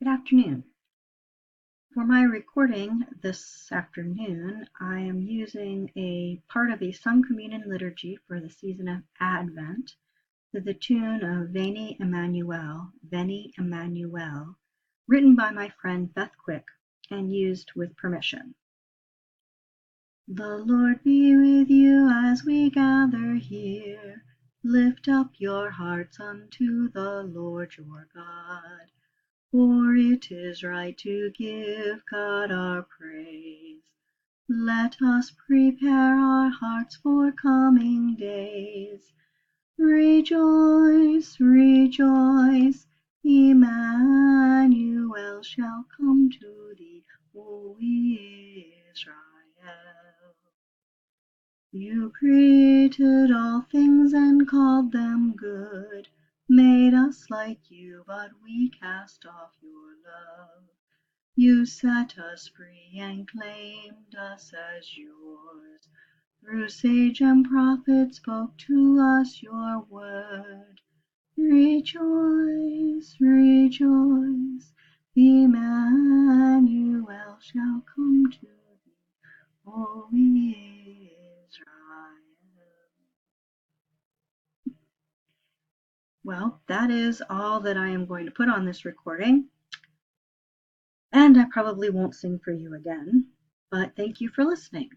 Good afternoon. For my recording this afternoon, I am using a part of a sung communion liturgy for the season of Advent to the tune of Veni Emmanuel, Veni Emmanuel, written by my friend Beth Quick and used with permission. The Lord be with you as we gather here. Lift up your hearts unto the Lord your God. For it is right to give God our praise. Let us prepare our hearts for coming days. Rejoice, rejoice, Emmanuel shall come to thee, O Israel. You created all things and called them good, made us like you, but we cast off your love. You set us free and claimed us as yours. Through sage and prophet spoke to us your word. Rejoice, rejoice, Emmanuel shall come to thee, O Israel. Well, that is all that I am going to put on this recording. And I probably won't sing for you again, but thank you for listening.